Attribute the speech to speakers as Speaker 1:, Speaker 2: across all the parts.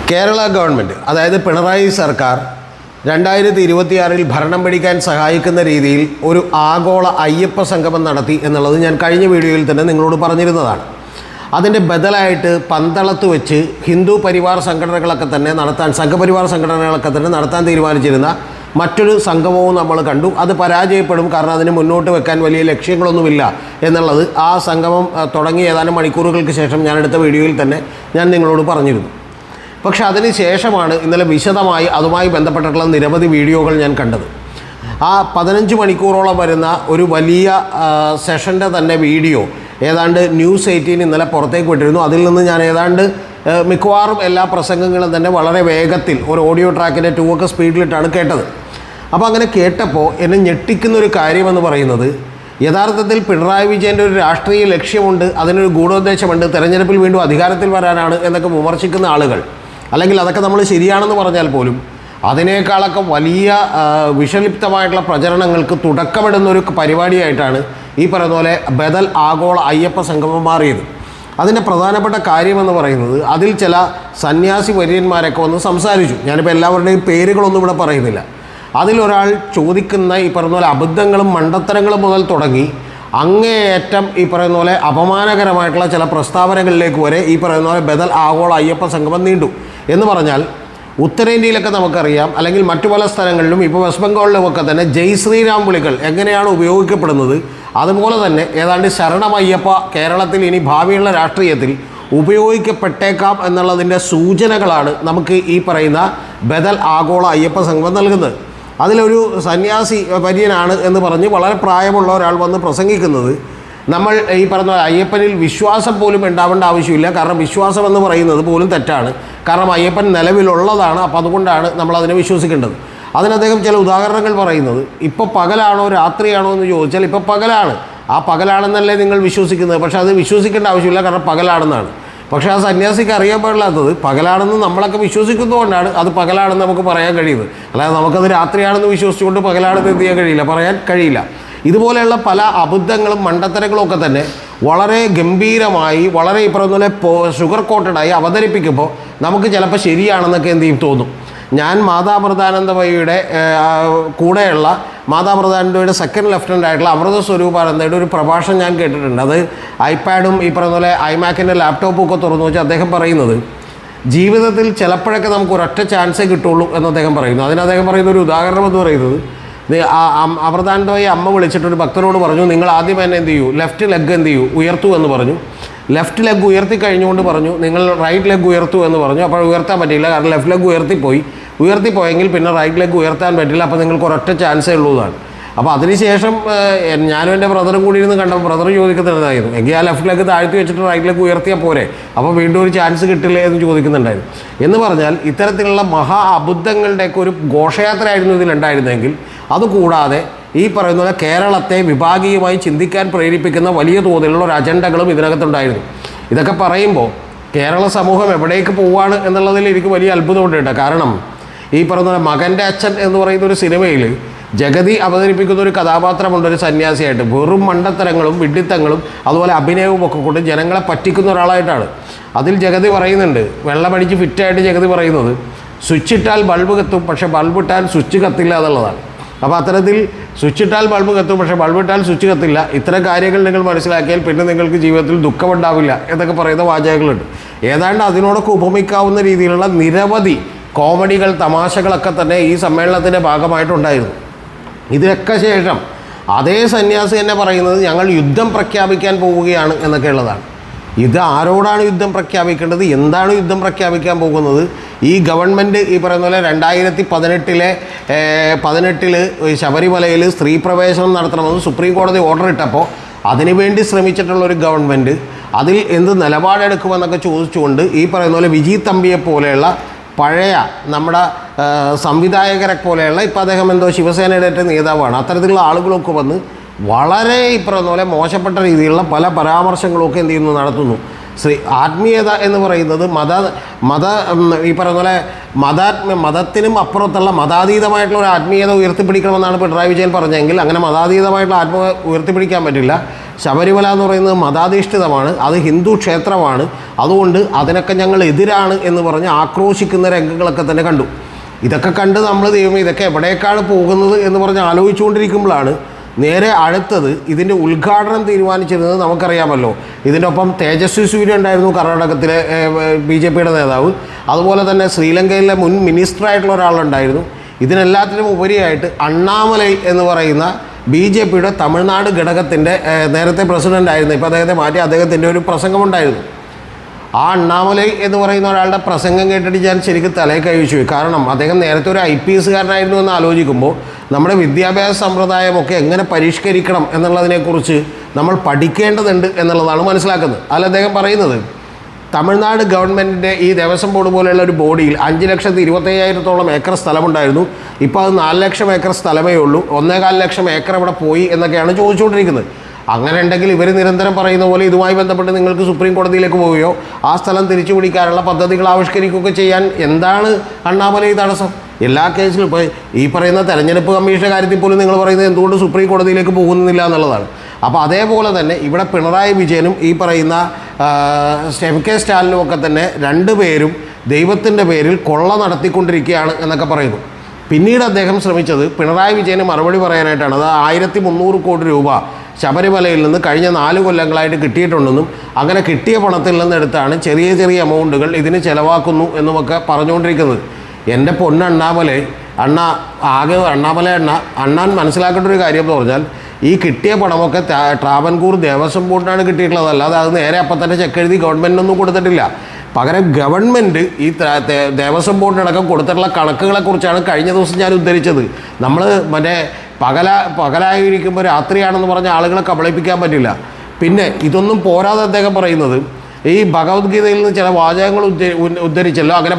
Speaker 1: Kerala government, അതായത് പിണറായി സർക്കാർ 2026 ഭരണം പിടിക്കാൻ സഹായിക്കുന്ന രീതിയിൽ ഒരു ആഗോള അയ്യപ്പ സംഗമം നടത്തി എന്നുള്ളത് ഞാൻ കഴിഞ്ഞ വീഡിയോയിൽ തന്നെ നിങ്ങളോട് പറഞ്ഞിരുന്നതാണ്. അതിൻ്റെ ബദലായിട്ട് പന്തളത്ത് വെച്ച് ഹിന്ദു പരിവാർ സംഘടനകളൊക്കെ തന്നെ സംഘപരിവാർ സംഘടനകളൊക്കെ തന്നെ നടത്താൻ തീരുമാനിച്ചിരുന്ന മറ്റൊരു സംഗമവും നമ്മൾ കണ്ടു. അത് പരാജയപ്പെടും, കാരണം അതിന് മുന്നോട്ട് വെക്കാൻ വലിയ ലക്ഷ്യങ്ങളൊന്നുമില്ല എന്നുള്ളത് ആ സംഗമം തുടങ്ങി ഏതാനും മണിക്കൂറുകൾക്ക് ശേഷം ഞാനെടുത്ത വീഡിയോയിൽ തന്നെ ഞാൻ നിങ്ങളോട് പറഞ്ഞിരുന്നു. പക്ഷേ അതിന് ശേഷമാണ് ഇന്നലെ വിശദമായി അതുമായി ബന്ധപ്പെട്ടിട്ടുള്ള നിരവധി വീഡിയോകൾ ഞാൻ കണ്ടത്. ആ 15 മണിക്കൂറോളം വരുന്ന ഒരു വലിയ സെഷൻ്റെ തന്നെ വീഡിയോ ഏതാണ്ട് ന്യൂസ് 18 ഇന്നലെ പുറത്തേക്ക് വിട്ടിരുന്നു. അതിൽ നിന്ന് ഞാൻ ഏതാണ്ട് മിക്കവാറും എല്ലാ പ്രസംഗങ്ങളും തന്നെ വളരെ വേഗത്തിൽ ഒരു ഓഡിയോ ട്രാക്കിൻ്റെ 2 സ്പീഡിലിട്ടാണ് കേട്ടത്. അപ്പോൾ അങ്ങനെ കേട്ടപ്പോൾ എന്നെ ഞെട്ടിക്കുന്നൊരു കാര്യമെന്ന് പറയുന്നത്, യഥാർത്ഥത്തിൽ പിണറായി വിജയൻ്റെ ഒരു രാഷ്ട്രീയ ലക്ഷ്യമുണ്ട്, അതിനൊരു ഗൂഢോദ്ദേശമുണ്ട്, തെരഞ്ഞെടുപ്പിൽ വീണ്ടും അധികാരത്തിൽ വരാനാണ് എന്നൊക്കെ വിമർശിക്കുന്ന ആളുകൾ, അല്ലെങ്കിൽ അതൊക്കെ നമ്മൾ ശരിയാണെന്ന് പറഞ്ഞാൽ പോലും അതിനേക്കാളൊക്കെ വലിയ വിഷലിപ്തമായിട്ടുള്ള പ്രചരണങ്ങൾക്ക് തുടക്കമിടുന്നൊരു പരിപാടിയായിട്ടാണ് ഈ പറയുന്ന പോലെ ബദൽ ആഗോള അയ്യപ്പ സംഗമം മാറിയത്. അതിൻ്റെ പ്രധാനപ്പെട്ട കാര്യമെന്ന് പറയുന്നത്, അതിൽ ചില സന്യാസി വര്യന്മാരൊക്കെ വന്ന് സംസാരിച്ചു. ഞാനിപ്പോൾ എല്ലാവരുടെയും പേരുകളൊന്നും ഇവിടെ പറയുന്നില്ല. അതിലൊരാൾ ചോദിക്കുന്ന ഈ പറയുന്ന പോലെ അബദ്ധങ്ങളും മണ്ടത്തരങ്ങളും മുതൽ തുടങ്ങി അങ്ങേയറ്റം ഈ പറയുന്ന പോലെ അപമാനകരമായിട്ടുള്ള ചില പ്രസ്താവനകളിലേക്ക് വരെ ഈ പറയുന്ന പോലെ ബദൽ ആഗോള അയ്യപ്പ സംഗമം നീണ്ടു. എന്ന് പറഞ്ഞാൽ ഉത്തരേന്ത്യയിലൊക്കെ നമുക്കറിയാം, അല്ലെങ്കിൽ മറ്റു പല സ്ഥലങ്ങളിലും ഇപ്പോൾ വെസ്റ്റ് ബംഗാളിലുമൊക്കെ തന്നെ ജയ് ശ്രീരാം വിളികൾ എങ്ങനെയാണ് ഉപയോഗിക്കപ്പെടുന്നത്, അതുപോലെ തന്നെ ഏതാണ്ട് ശരണമയ്യപ്പ കേരളത്തിൽ ഇനി ഭാവിയുള്ള രാഷ്ട്രീയത്തിൽ ഉപയോഗിക്കപ്പെട്ടേക്കാം എന്നുള്ളതിൻ്റെ സൂചനകളാണ് നമുക്ക് ഈ പറയുന്ന ബദൽ ആഗോള അയ്യപ്പ സംഗമം നൽകുന്നത്. അതിലൊരു സന്യാസി വര്യനാണ് എന്ന് പറഞ്ഞ് വളരെ പ്രായമുള്ള ഒരാൾ വന്ന് പ്രസംഗിക്കുന്നത്, നമ്മൾ ഈ പറഞ്ഞ അയ്യപ്പനിൽ വിശ്വാസം പോലും ഉണ്ടാവേണ്ട ആവശ്യമില്ല, കാരണം വിശ്വാസം എന്ന് പറയുന്നത് പോലും തെറ്റാണ്, കാരണം അയ്യപ്പൻ നിലവിലുള്ളതാണ്, അപ്പോൾ അതുകൊണ്ടാണ് നമ്മളതിനെ വിശ്വസിക്കേണ്ടത്. അതിന് അദ്ദേഹം ചില ഉദാഹരണങ്ങൾ പറയുന്നത്, ഇപ്പോൾ പകലാണോ രാത്രിയാണോ എന്ന് ചോദിച്ചാൽ ഇപ്പോൾ പകലാണ്, ആ പകലാണെന്നല്ലേ നിങ്ങൾ വിശ്വസിക്കുന്നത്, പക്ഷേ അത് വിശ്വസിക്കേണ്ട ആവശ്യമില്ല, കാരണം പകലാണെന്നാണ്. പക്ഷേ ആ സന്യാസിക്ക് അറിയാൻ പാടില്ലാത്തത് പകലാണെന്ന് നമ്മളൊക്കെ വിശ്വസിക്കുന്നതുകൊണ്ടാണ് അത് പകലാണെന്ന് നമുക്ക് പറയാൻ കഴിയുന്നത്. അല്ലാതെ നമുക്കത് രാത്രിയാണെന്ന് വിശ്വസിച്ചുകൊണ്ട് പകലാണെന്ന് എന്ത് ചെയ്യാൻ കഴിയില്ല, പറയാൻ കഴിയില്ല. ഇതുപോലെയുള്ള പല അബദ്ധങ്ങളും മണ്ടത്തരങ്ങളും ഒക്കെ തന്നെ വളരെ ഗംഭീരമായി, വളരെ ഈ പറയുന്ന പോലെ ഷുഗർ കോട്ടഡായി അവതരിപ്പിക്കുമ്പോൾ നമുക്ക് ചിലപ്പോൾ ശരിയാണെന്നൊക്കെ എന്ത് ചെയ്യും തോന്നും. ഞാൻ മാതാപ്രധാനന്ദമയിയുടെ കൂടെയുള്ള മാതാപ്രധാനന്ദയുടെ സെക്കൻഡ് ലെഫ്റ്റനൻ്റ് ആയിട്ടുള്ള അമൃത സ്വരൂപാനന്ദയുടെ ഒരു പ്രഭാഷണം ഞാൻ കേട്ടിട്ടുണ്ട്. അത് ഐപാഡും ഈ പറയുന്ന പോലെ ഐമാക്കിൻ്റെ ലാപ്ടോപ്പും ഒക്കെ തുറന്നു വെച്ചാൽ അദ്ദേഹം പറയുന്നത്, ജീവിതത്തിൽ ചിലപ്പോഴൊക്കെ നമുക്ക് ഒരൊറ്റ ചാൻസേ കിട്ടുള്ളൂ എന്ന് അദ്ദേഹം പറയുന്നു. അതിന് അദ്ദേഹം പറയുന്ന ഒരു ഉദാഹരണം എന്ന് പറയുന്നത്, അമൃതാനന്ദമയി അമ്മ വിളിച്ചിട്ടൊരു ഭക്തനോട് പറഞ്ഞു, നിങ്ങൾ ആദ്യം തന്നെ എന്ത് ചെയ്യൂ, ലെഫ്റ്റ് ലെഗ് എന്ത് ചെയ്യൂ, ഉയർത്തൂ എന്ന് പറഞ്ഞു. ലെഫ്റ്റ് ലെഗ് ഉയർത്തി കഴിഞ്ഞുകൊണ്ട് പറഞ്ഞു, നിങ്ങൾ റൈറ്റ് ലെഗ് ഉയർത്തൂ എന്ന് പറഞ്ഞു. അപ്പോൾ ഉയർത്താൻ പറ്റിയില്ല, കാരണം ലെഫ്റ്റ് ലെഗ് ഉയർത്തിപ്പോയെങ്കിൽ പിന്നെ റൈറ്റ് ലെഗ് ഉയർത്താൻ പറ്റില്ല, അപ്പോൾ നിങ്ങൾക്ക് ഒരൊറ്റ ചാൻസേ ഉള്ളൂതാണ്. അപ്പോൾ അതിനുശേഷം ഞാനും എൻ്റെ ബ്രദറും കൂടി ഇരുന്ന് കണ്ടപ്പോൾ ബ്രദർ ചോദിക്കുന്നുണ്ടായിരുന്നു, എങ്കിൽ ആ ലെഫ്റ്റ് ലെഗ് താഴ്ത്തി വെച്ചിട്ട് റൈറ്റ് ലെഗ് ഉയർത്തിയാൽ പോരെ, അപ്പോൾ വീണ്ടും ഒരു ചാൻസ് കിട്ടില്ലേ എന്ന് ചോദിക്കുന്നുണ്ടായിരുന്നു. എന്ന് പറഞ്ഞാൽ ഇത്തരത്തിലുള്ള മഹാ അബദ്ധങ്ങളുടെയൊക്കെ ഒരു ഘോഷയാത്രയായിരുന്നു ഇതിലുണ്ടായിരുന്നെങ്കിൽ, അതുകൂടാതെ ഈ പറയുന്ന പോലെ കേരളത്തെ വിഭാഗീയമായി ചിന്തിക്കാൻ പ്രേരിപ്പിക്കുന്ന വലിയ തോതിലുള്ള ഒരു അജണ്ടകളും ഇതിനകത്തുണ്ടായിരുന്നു. ഇതൊക്കെ പറയുമ്പോൾ കേരള സമൂഹം എവിടേക്ക് പോവുകയാണ് എന്നുള്ളതിൽ എനിക്ക് വലിയ അത്ഭുതമുണ്ട് കേട്ടോ. കാരണം ഈ പറയുന്ന മകൻ്റെ അച്ഛൻ എന്ന് പറയുന്ന ഒരു സിനിമയിൽ ജഗതി അവതരിപ്പിക്കുന്ന ഒരു കഥാപാത്രമുണ്ട്, ഒരു സന്യാസിയായിട്ട്. വെറും മണ്ടത്തരങ്ങളും വിഡ്ഢിത്തങ്ങളും അതുപോലെ അഭിനയവും ഒക്കെ കൊണ്ട് ജനങ്ങളെ പറ്റിക്കുന്ന ഒരാളായിട്ടാണ്. അതിൽ ജഗതി പറയുന്നുണ്ട്, വെള്ളമടിച്ച് ഫിറ്റായിട്ട് ജഗതി പറയുന്നത്, സ്വിച്ച് ഇട്ടാൽ ബൾബ് കത്തും, പക്ഷേ ബൾബ് ഇട്ടാൽ സ്വിച്ച് കത്തില്ല എന്നുള്ളതാണ്. അപ്പോൾ അത്തരത്തിൽ സ്വിച്ച് ഇട്ടാൽ ബൾബ് കത്തും, പക്ഷേ ബൾബ് ഇട്ടാൽ സ്വിച്ച് കത്തില്ല, ഇത്തരം കാര്യങ്ങൾ നിങ്ങൾ മനസ്സിലാക്കിയാൽ പിന്നെ നിങ്ങൾക്ക് ജീവിതത്തിൽ ദുഃഖമുണ്ടാവില്ല എന്നൊക്കെ പറയുന്ന വാചകങ്ങളുണ്ട്. ഏതാണ്ട് അതിനോടൊക്കെ ഉപമിക്കാവുന്ന രീതിയിലുള്ള നിരവധി കോമഡികൾ, തമാശകളൊക്കെ തന്നെ ഈ സമ്മേളനത്തിൻ്റെ ഭാഗമായിട്ടുണ്ടായിരുന്നു. ഇതിനൊക്കെ ശേഷം അതേ സന്യാസി തന്നെ പറയുന്നത്, ഞങ്ങൾ യുദ്ധം പ്രഖ്യാപിക്കാൻ പോവുകയാണ് എന്നൊക്കെയുള്ളതാണ്. ഇത് ആരോടാണ് യുദ്ധം പ്രഖ്യാപിക്കേണ്ടത്, എന്താണ് യുദ്ധം പ്രഖ്യാപിക്കാൻ പോകുന്നത്? ഈ ഗവൺമെൻറ് ഈ പറയുന്ന പോലെ 2018 ശബരിമലയിൽ സ്ത്രീ പ്രവേശനം നടത്തണമെന്ന് സുപ്രീം കോടതി ഓർഡർ ഇട്ടപ്പോൾ അതിനുവേണ്ടി ശ്രമിച്ചിട്ടുള്ളൊരു ഗവൺമെൻറ് അതിൽ എന്ത് നിലപാടെടുക്കുമെന്നൊക്കെ ചോദിച്ചുകൊണ്ട് ഈ പറയുന്ന പോലെ വിജി തമ്പിയെ പോലെയുള്ള പഴയ നമ്മുടെ സംവിധായകരെ പോലെയുള്ള, ഇപ്പോൾ അദ്ദേഹം എന്തോ ശിവസേനയുടെ നേതാവാണ്, അത്തരത്തിലുള്ള ആളുകളൊക്കെ വന്ന് വളരെ ഈ പറയുന്ന പോലെ മോശപ്പെട്ട രീതിയിലുള്ള പല പരാമർശങ്ങളൊക്കെ എന്ത് ചെയ്യുന്നു, നടത്തുന്നു. ആത്മീയത എന്ന് പറയുന്നത് ഈ പറയുന്ന പോലെ മതത്തിനും അപ്പുറത്തുള്ള മതാതീതമായിട്ടുള്ള ഒരു ആത്മീയത ഉയർത്തിപ്പിടിക്കണമെന്നാണ് പിണറായി വിജയൻ പറഞ്ഞതെങ്കിൽ അങ്ങനെ മതാതീതമായിട്ടുള്ള ഉയർത്തിപ്പിടിക്കാൻ പറ്റില്ല. ശബരിമല എന്ന് പറയുന്നത് മതാധിഷ്ഠിതമാണ്, അത് ഹിന്ദു ക്ഷേത്രമാണ്, അതുകൊണ്ട് അതിനൊക്കെ ഞങ്ങൾ എതിരാണ് എന്ന് പറഞ്ഞ് ആക്രോശിക്കുന്ന രംഗങ്ങളൊക്കെ തന്നെ കണ്ടു. ഇതൊക്കെ കണ്ട് നമ്മൾ ദൈവം ഇതൊക്കെ എവിടേക്കാണ് പോകുന്നത് എന്ന് പറഞ്ഞ് ആലോചിച്ചുകൊണ്ടിരിക്കുമ്പോഴാണ് നേരെ അടുത്തത് ഇതിൻ്റെ ഉദ്ഘാടനം തീരുമാനിച്ചിരുന്നത് നമുക്കറിയാമല്ലോ. ഇതിൻ്റെ ഒപ്പം തേജസ്വി സൂര്യ ഉണ്ടായിരുന്നു, കർണാടകത്തിലെ BJPയുടെ നേതാവ്. അതുപോലെ തന്നെ ശ്രീലങ്കയിലെ മുൻ മിനിസ്റ്ററായിട്ടുള്ള ഒരാളുണ്ടായിരുന്നു. ഇതിനെല്ലാത്തിനും ഉപരിയായിട്ട് അണ്ണാമലൈ എന്ന് പറയുന്ന BJPയുടെ തമിഴ്നാട് ഘടകത്തിൻ്റെ നേരത്തെ പ്രസിഡൻ്റ് ആയിരുന്നു. ഇപ്പോൾ അദ്ദേഹത്തെ മാറ്റി അദ്ദേഹത്തിൻ്റെ ഒരു പ്രസംഗമുണ്ടായിരുന്നു. ആ അണ്ണാമലൈ എന്ന് പറയുന്ന ഒരാളുടെ പ്രസംഗം കേട്ടിട്ട് ഞാൻ ശരിക്കും തലയിൽ കഴിച്ചു പോയി. കാരണം അദ്ദേഹം നേരത്തെ ഒരു IPS കാരനായിരുന്നു എന്ന് ആലോചിക്കുമ്പോൾ നമ്മുടെ വിദ്യാഭ്യാസ സമ്പ്രദായമൊക്കെ എങ്ങനെ പരിഷ്കരിക്കണം എന്നുള്ളതിനെക്കുറിച്ച് നമ്മൾ പഠിക്കേണ്ടതുണ്ട് എന്നുള്ളതാണ് മനസ്സിലാക്കുന്നത്. അതിൽ അദ്ദേഹം പറയുന്നത് തമിഴ്നാട് ഗവൺമെൻറ്റിൻ്റെ ഈ ദേവസ്വം ബോർഡ് പോലെയുള്ള ഒരു ബോഡിയിൽ 5,25,000 ഏക്കർ സ്ഥലമുണ്ടായിരുന്നു. ഇപ്പോൾ അത് 4 ലക്ഷം ഏക്കർ സ്ഥലമേ ഉള്ളൂ. 1,4 ലക്ഷം ഏക്കർ ഇവിടെ പോയി എന്നൊക്കെയാണ് ചോദിച്ചുകൊണ്ടിരിക്കുന്നത്. അങ്ങനെ ഉണ്ടെങ്കിൽ ഇവർ നിരന്തരം പറയുന്ന പോലെ ഇതുമായി ബന്ധപ്പെട്ട് നിങ്ങൾക്ക് സുപ്രീം കോടതിയിലേക്ക് പോവുകയോ ആ സ്ഥലം തിരിച്ചു പിടിക്കാനുള്ള പദ്ധതികൾ ആവിഷ്കരിക്കുകയൊക്കെ ചെയ്യാൻ എന്താണ് അണ്ണാമലൈ തടസ്സം? എല്ലാ കേസിലും ഇപ്പോൾ ഈ പറയുന്ന തെരഞ്ഞെടുപ്പ് കമ്മീഷൻ്റെ കാര്യത്തിൽ പോലും നിങ്ങൾ പറയുന്നത് എന്തുകൊണ്ട് സുപ്രീം കോടതിയിലേക്ക് പോകുന്നില്ല എന്നുള്ളതാണ്. അപ്പോൾ അതേപോലെ തന്നെ ഇവിടെ പിണറായി വിജയനും ഈ പറയുന്ന MK സ്റ്റാലിനും ഒക്കെ തന്നെ രണ്ടുപേരും ദൈവത്തിൻ്റെ പേരിൽ കൊള്ള നടത്തിക്കൊണ്ടിരിക്കുകയാണ് എന്നൊക്കെ പറയുന്നു. പിന്നീട് അദ്ദേഹം ശ്രമിച്ചത് പിണറായി വിജയന് മറുപടി പറയാനായിട്ടാണ്. അത് 1,300 കോടി രൂപ ശബരിമലയിൽ നിന്ന് കഴിഞ്ഞ 4 കൊല്ലങ്ങളായിട്ട് കിട്ടിയിട്ടുണ്ടെന്നും അങ്ങനെ കിട്ടിയ പണത്തിൽ നിന്നെടുത്താണ് ചെറിയ ചെറിയ എമൗണ്ടുകൾ ഇതിന് ചിലവാക്കുന്നു എന്നുമൊക്കെ പറഞ്ഞുകൊണ്ടിരിക്കുന്നത്. എൻ്റെ പൊന്നണ്ണാമലൈ അണ്ണാൻ മനസ്സിലാക്കേണ്ട ഒരു കാര്യം എന്ന് പറഞ്ഞാൽ ഈ കിട്ടിയ പണമൊക്കെ ട്രാവൻകൂർ ദേവസ്വം ബോർഡിനാണ് കിട്ടിയിട്ടുള്ളത്. അല്ലാതെ അത് നേരെ അപ്പം തന്നെ ചെക്ക് എഴുതി ഗവൺമെൻറ്റിനൊന്നും കൊടുത്തിട്ടില്ല. പകരം ഗവൺമെൻറ് ഈ ദേവസ്വം ബോർഡിനടക്കം കൊടുത്തിട്ടുള്ള കണക്കുകളെക്കുറിച്ചാണ് കഴിഞ്ഞ ദിവസം ഞാൻ ഉദ്ധരിച്ചത്. നമ്മൾ മറ്റേ പകലായിരിക്കുമ്പോൾ രാത്രിയാണെന്ന് പറഞ്ഞ ആളുകളെ കബളിപ്പിക്കാൻ പറ്റില്ല. പിന്നെ ഇതൊന്നും പോരാതെ അദ്ദേഹം പറയുന്നത് ഈ ഭഗവത്ഗീതയിൽ നിന്ന് ചില വാചകങ്ങൾ ഉദ്ധരിച്ചല്ലോ. അങ്ങനെ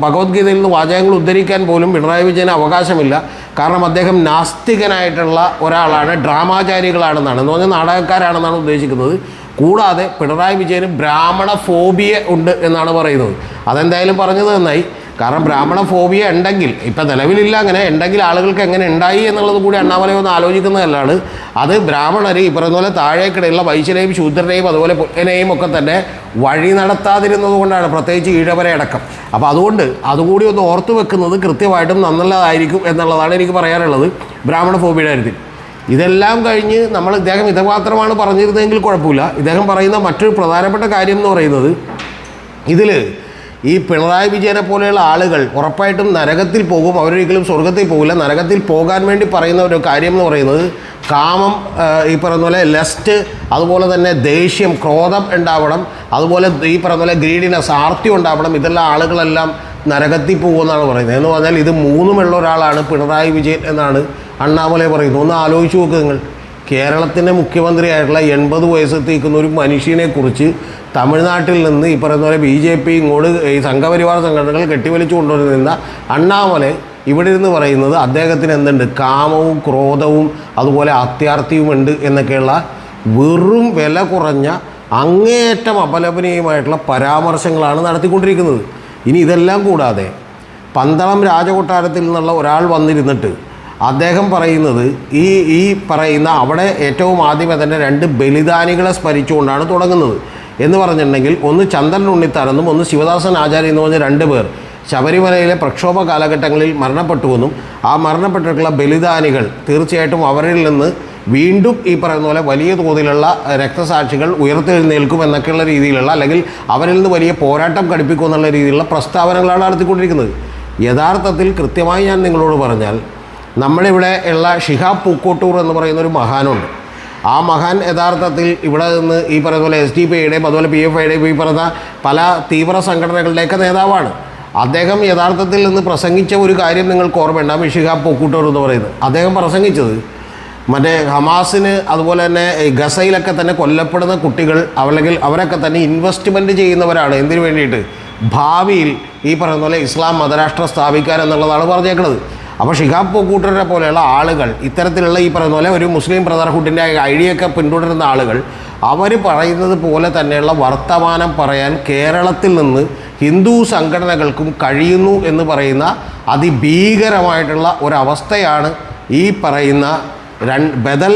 Speaker 1: ഭഗവത്ഗീതയിൽ നിന്ന് വാചകങ്ങൾ ഉദ്ധരിക്കാൻ പോലും പിണറായി വിജയന് അവകാശമില്ല. കാരണം അദ്ദേഹം നാസ്തികനായിട്ടുള്ള ഒരാളാണ്, ഡ്രാമാചാരികളാണെന്നാണ് എന്ന് പറഞ്ഞാൽ നാടകക്കാരാണെന്നാണ് ഉദ്ദേശിക്കുന്നത്. കൂടാതെ പിണറായി വിജയന് ബ്രാഹ്മണ ഫോബിയ ഉണ്ട് എന്നാണ് പറയുന്നത്. അതെന്തായാലും പറഞ്ഞത് നന്നായി. കാരണം ബ്രാഹ്മണ ഫോബിയ ഉണ്ടെങ്കിൽ, ഇപ്പം നിലവിലില്ല, അങ്ങനെ ഉണ്ടെങ്കിൽ ആളുകൾക്ക് എങ്ങനെ ഉണ്ടായി എന്നുള്ളത് കൂടി അണ്ണാമലൈ ഒന്ന് ആലോചിക്കുന്നതല്ലാണ്. അത് ബ്രാഹ്മണർ ഈ പറയുന്ന പോലെ താഴേക്കിടയുള്ള വൈശ്യനെയും ശൂദ്രനെയും അതുപോലെ പുല്ലിനെയും ഒക്കെ തന്നെ വഴി നടത്താതിരുന്നത് കൊണ്ടാണ്, പ്രത്യേകിച്ച് ഈഴവരെ അടക്കം. അപ്പോൾ അതുകൊണ്ട് അതുകൂടി ഒന്ന് ഓർത്തു വെക്കുന്നത് കൃത്യമായിട്ടും നല്ലതായിരിക്കും എന്നുള്ളതാണ് എനിക്ക് പറയാനുള്ളത് ബ്രാഹ്മണ ഫോബിയുടെ കാര്യത്തിൽ. ഇതെല്ലാം കഴിഞ്ഞ് ഇദ്ദേഹം ഇതമാത്രമാണ് പറഞ്ഞിരുന്നതെങ്കിൽ കുഴപ്പമില്ല. ഇദ്ദേഹം പറയുന്ന മറ്റൊരു പ്രധാനപ്പെട്ട കാര്യം എന്ന് പറയുന്നത് ഇതിൽ ഈ പിണറായി വിജയനെ പോലെയുള്ള ആളുകൾ ഉറപ്പായിട്ടും നരകത്തിൽ പോകും, അവരൊരിക്കലും സ്വർഗത്തിൽ പോകില്ല. നരകത്തിൽ പോകാൻ വേണ്ടി പറയുന്ന ഒരു കാര്യം എന്ന് പറയുന്നത് കാമം, ഈ പറയുന്ന പോലെ ലസ്റ്റ്, അതുപോലെ തന്നെ ദേഷ്യം, ക്രോധം ഉണ്ടാവണം, അതുപോലെ ഈ പറയുന്ന പോലെ ഗ്രീഡിനെസ്, ആർത്തി ഉണ്ടാവണം. ഇതെല്ലാം ആളുകളെല്ലാം നരകത്തിൽ പോകുമെന്നാണ് പറയുന്നത്. എന്ന് പറഞ്ഞാൽ ഇത് മൂന്നുമുള്ള ഒരാളാണ് പിണറായി വിജയൻ എന്നാണ് അണ്ണാമലൈ പറയുന്നത്. ഒന്ന് ആലോചിച്ച് നോക്കുക നിങ്ങൾ. കേരളത്തിൻ്റെ മുഖ്യമന്ത്രിയായിട്ടുള്ള 80 വയസ്സെത്തിക്കുന്ന ഒരു മനുഷ്യനെക്കുറിച്ച് തമിഴ്നാട്ടിൽ നിന്ന് ഈ പറയുന്ന പോലെ BJP ഇങ്ങോട്ട് ഈ സംഘപരിവാർ സംഘടനകൾ കെട്ടിവലിച്ചു കൊണ്ടുവരുന്ന അണ്ണാമലൈ ഇവിടെ ഇരുന്ന് പറയുന്നത് അദ്ദേഹത്തിന് എന്തുണ്ട്, കാമവും ക്രോധവും അതുപോലെ അത്യാർത്തിയുമുണ്ട് എന്നൊക്കെയുള്ള വെറും വില കുറഞ്ഞ അങ്ങേയറ്റം അപലപനീയമായിട്ടുള്ള പരാമർശങ്ങളാണ് നടത്തിക്കൊണ്ടിരിക്കുന്നത്. ഇനി ഇതെല്ലാം കൂടാതെ പന്തളം രാജകൊട്ടാരത്തിൽ നിന്നുള്ള ഒരാൾ വന്നിരുന്നിട്ട് അദ്ദേഹം പറയുന്നത് ഈ പറയുന്ന അവിടെ ഏറ്റവും ആദ്യമേ തന്നെ 2 ബലിദാനികളെ സ്മരിച്ചുകൊണ്ടാണ് തുടങ്ങുന്നത് എന്ന് പറഞ്ഞിട്ടുണ്ടെങ്കിൽ ഒന്ന് ചന്ദ്രൻ ഉണ്ണിത്താനെന്നും ഒന്ന് ശിവദാസൻ ആചാര്യ എന്ന് പറഞ്ഞ 2 പേർ ശബരിമലയിലെ പ്രക്ഷോഭ കാലഘട്ടങ്ങളിൽ മരണപ്പെട്ടുവെന്നും ആ മരണപ്പെട്ടിട്ടുള്ള ബലിദാനികൾ തീർച്ചയായിട്ടും അവരിൽ നിന്ന് വീണ്ടും ഈ പറയുന്ന പോലെ വലിയ തോതിലുള്ള രക്തസാക്ഷികൾ ഉയർത്തെഴുന്നേൽക്കും എന്നൊക്കെയുള്ള രീതിയിലുള്ള, അല്ലെങ്കിൽ അവരിൽ നിന്ന് വലിയ പോരാട്ടം ഘടിപ്പിക്കും എന്നുള്ള രീതിയിലുള്ള പ്രസ്താവനകളാണ് നടത്തിക്കൊണ്ടിരിക്കുന്നത്. യഥാർത്ഥത്തിൽ കൃത്യമായി ഞാൻ നിങ്ങളോട് പറഞ്ഞാൽ നമ്മളിവിടെ ഉള്ള ഷിഹാബ് പൂക്കോട്ടൂർ എന്ന് പറയുന്ന ഒരു മഹാനുണ്ട്. ആ മഹാൻ യഥാർത്ഥത്തിൽ ഇവിടെ നിന്ന് ഈ പറയുന്ന പോലെ SDPIയുടെയും അതുപോലെ PFIയുടെയും ഈ പറയുന്ന പല തീവ്ര സംഘടനകളുടെയൊക്കെ നേതാവാണ്. അദ്ദേഹം യഥാർത്ഥത്തിൽ നിന്ന് പ്രസംഗിച്ച ഒരു കാര്യം നിങ്ങൾക്ക് ഓർമ്മയുണ്ടാകും. ഷിഹാബ് പൂക്കോട്ടൂർ എന്ന് പറയുന്നത് അദ്ദേഹം പ്രസംഗിച്ചത് മറ്റേ ഹമാസിന് അതുപോലെ തന്നെ ഗസയിലൊക്കെ തന്നെ കൊല്ലപ്പെടുന്ന കുട്ടികൾ അല്ലെങ്കിൽ അവരൊക്കെ തന്നെ ഇൻവെസ്റ്റ്മെൻറ്റ് ചെയ്യുന്നവരാണ്. എന്തിനു വേണ്ടിയിട്ട്? ഭാവിയിൽ ഈ പറയുന്ന പോലെ ഇസ്ലാം മതരാഷ്ട്രം സ്ഥാപിക്കാൻ എന്നുള്ളതാണ് പറഞ്ഞേക്കുന്നത്. അപ്പോൾ ഷിഹാബ് പൂക്കോട്ടൂരിനെ പോലെയുള്ള ആളുകൾ ഇത്തരത്തിലുള്ള ഈ പറയുന്ന പോലെ ഒരു മുസ്ലിം ബ്രദർഹുഡിൻ്റെ ഐഡിയ ഒക്കെ പിന്തുടരുന്ന ആളുകൾ അവർ പറയുന്നത് പോലെ തന്നെയുള്ള വർത്തമാനം പറയാൻ കേരളത്തിൽ നിന്ന് ഹിന്ദു സംഘടനകൾക്കും കഴിയുന്നു എന്ന് പറയുന്ന അതിഭീകരമായിട്ടുള്ള ഒരവസ്ഥയാണ് ഈ പറയുന്ന ബദൽ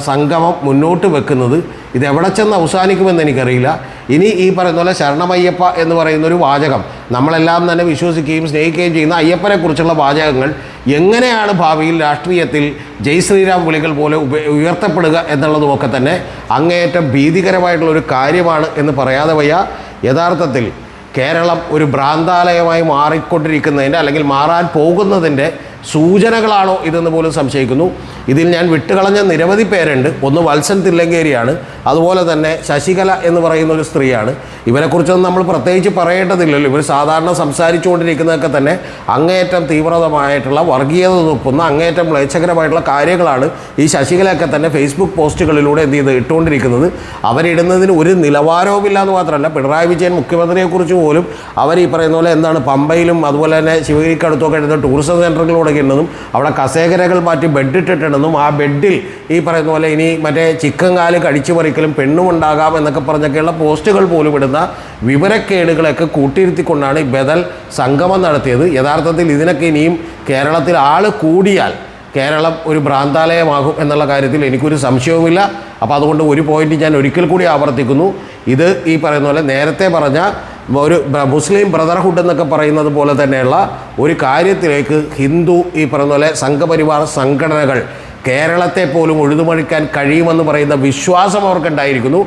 Speaker 1: സംഗമം മുന്നോട്ട് വെക്കുന്നത്. ഇതെവിടെ ചെന്ന് അവസാനിക്കുമെന്ന് എനിക്കറിയില്ല. ഇനി ഈ പറയുന്ന പോലെ ശരണമയ്യപ്പ എന്ന് പറയുന്നൊരു വാചകം നമ്മളെല്ലാം തന്നെ വിശ്വസിക്കുകയും സ്നേഹിക്കുകയും ചെയ്യുന്ന അയ്യപ്പനെക്കുറിച്ചുള്ള വാചകങ്ങൾ എങ്ങനെയാണ് ഭാവിയിൽ രാഷ്ട്രീയത്തിൽ ജയ് ശ്രീരാം വിളികൾ പോലെ ഉയർത്തപ്പെടുക എന്നുള്ളതുമൊക്കെ തന്നെ അങ്ങേയറ്റം ഭീതികരമായിട്ടുള്ളൊരു കാര്യമാണ് എന്ന് പറയാതെ വയ്യ. യഥാർത്ഥത്തിൽ കേരളം ഒരു ഭ്രാന്താലയമായി മാറിക്കൊണ്ടിരിക്കുന്നതിൻ്റെ അല്ലെങ്കിൽ മാറാൻ പോകുന്നതിൻ്റെ സൂചനകളാണോ ഇതെന്ന് പോലും സംശയിക്കുന്നു. ഇതിൽ ഞാൻ വിട്ടുകളഞ്ഞ നിരവധി പേരുണ്ട്. ഒന്ന് വത്സൻ തില്ലങ്കേരിയാണ്, അതുപോലെ തന്നെ ശശികല എന്ന് പറയുന്ന ഒരു സ്ത്രീയാണ്. ഇവരെക്കുറിച്ചൊന്നും നമ്മൾ പ്രത്യേകിച്ച് പറയേണ്ടതില്ലല്ലോ. ഇവർ സാധാരണ സംസാരിച്ചുകൊണ്ടിരിക്കുന്നതൊക്കെ തന്നെ അങ്ങേയറ്റം തീവ്രതമായിട്ടുള്ള വർഗീയത തുപ്പുന്ന അങ്ങേയറ്റം മ്ലേച്ഛകരമായിട്ടുള്ള കാര്യങ്ങളാണ് ഈ ശശികലയൊക്കെ തന്നെ ഫേസ്ബുക്ക് പോസ്റ്റുകളിലൂടെ ഇട്ടുകൊണ്ടിരിക്കുന്നത്. അവരിടുന്നതിന് ഒരു നിലവാരവുമില്ല എന്ന് മാത്രമല്ല, പിണറായി വിജയൻ മുഖ്യമന്ത്രിയെക്കുറിച്ച് പോലും അവർ ഈ പറയുന്ന പോലെ എന്താണ് പമ്പയിലും അതുപോലെ തന്നെ ശിവഗിരിക്കടുത്തൊക്കെ ഇടുന്ന ടൂറിസം സെൻറ്ററുകളിലൂടെ ഇടുന്നതും അവിടെ കസേരകൾ മാറ്റി ബെഡ് ഇട്ടിട്ടുണ്ടെന്നും ആ ബെഡിൽ ഈ പറയുന്ന പോലെ ഇനി മറ്റേ ചിക്കൻ കാല് കടിച്ചു പറിക്കലും പെണ്ണും ഉണ്ടാകാം എന്നൊക്കെ പറഞ്ഞൊക്കെയുള്ള പോസ്റ്റുകൾ പോലും ഇടുന്ന വിവരക്കേടുകളൊക്കെ കൂട്ടിയിരുത്തിക്കൊണ്ടാണ് ഈ ബദൽ സംഗമം നടത്തിയത്. യഥാർത്ഥത്തിൽ ഇതിനൊക്കെ ഇനിയും കേരളത്തിൽ ആൾ കൂടിയാൽ കേരളം ഒരു ഭ്രാന്താലയമാകും എന്നുള്ള കാര്യത്തിൽ എനിക്കൊരു സംശയവുമില്ല. അപ്പോൾ അതുകൊണ്ട് ഒരു പോയിന്റ് ഞാൻ ഒരിക്കൽ കൂടി ആവർത്തിക്കുന്നു. ഇത് ഈ പറയുന്ന പോലെ നേരത്തെ പറഞ്ഞ ഒരു മുസ്ലിം ബ്രദർഹുഡ് എന്നൊക്കെ പറയുന്നത് പോലെ തന്നെയുള്ള ഒരു കാര്യത്തിലേക്ക് ഹിന്ദു ഈ പറയുന്ന പോലെ സംഘപരിവാർ സംഘടനകൾ കേരളത്തെ പോലും ഉഴുതുമഴിക്കാൻ കഴിയുമെന്ന് പറയുന്ന വിശ്വാസം അവർക്കുണ്ടായിരിക്കുന്നു.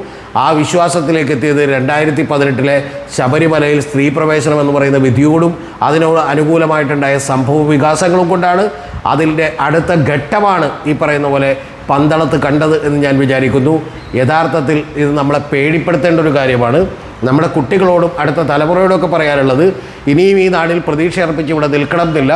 Speaker 1: ആ വിശ്വാസത്തിലേക്ക് എത്തിയത് 2018 ശബരിമലയിൽ സ്ത്രീ പ്രവേശനം എന്ന് പറയുന്ന വിധിയോടും അതിനോട് അനുകൂലമായിട്ടുണ്ടായ സംഭവ വികാസങ്ങളും കൊണ്ടാണ്. അതിൻ്റെ അടുത്ത ഘട്ടമാണ് ഈ പറയുന്ന പോലെ പന്തളത്ത് കണ്ടത് എന്ന് ഞാൻ വിചാരിക്കുന്നു. യഥാർത്ഥത്തിൽ ഇത് നമ്മളെ പേടിപ്പെടുത്തേണ്ട ഒരു കാര്യമാണ്. നമ്മുടെ കുട്ടികളോടും അടുത്ത തലമുറയോടൊക്കെ പറയാനുള്ളത്, ഇനിയും ഈ നാട്ടിൽ പ്രതീക്ഷ അർപ്പിച്ച് ഇവിടെ നിൽക്കണമെന്നില്ല.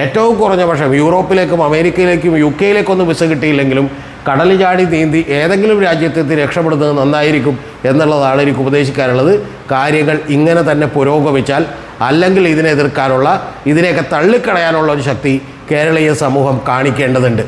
Speaker 1: ഏറ്റവും കുറഞ്ഞ പക്ഷം യൂറോപ്പിലേക്കും അമേരിക്കയിലേക്കും UK-യിലേക്കൊന്നും വിസ കിട്ടിയില്ലെങ്കിലും കടൽ ചാടി നീന്തി ഏതെങ്കിലും രാജ്യത്തെത്തി രക്ഷപ്പെടുന്നത് നന്നായിരിക്കും എന്നുള്ളതാണ് എനിക്ക് ഉപദേശിക്കാനുള്ളത്. കാര്യങ്ങൾ ഇങ്ങനെ തന്നെ പുരോഗമിച്ചാൽ അല്ലെങ്കിൽ ഇതിനെ എതിർക്കാനുള്ള ഇതിനെയൊക്കെ തള്ളിക്കളയാനുള്ള ഒരു ശക്തി കേരളീയ സമൂഹം കാണിക്കേണ്ടതുണ്ട്.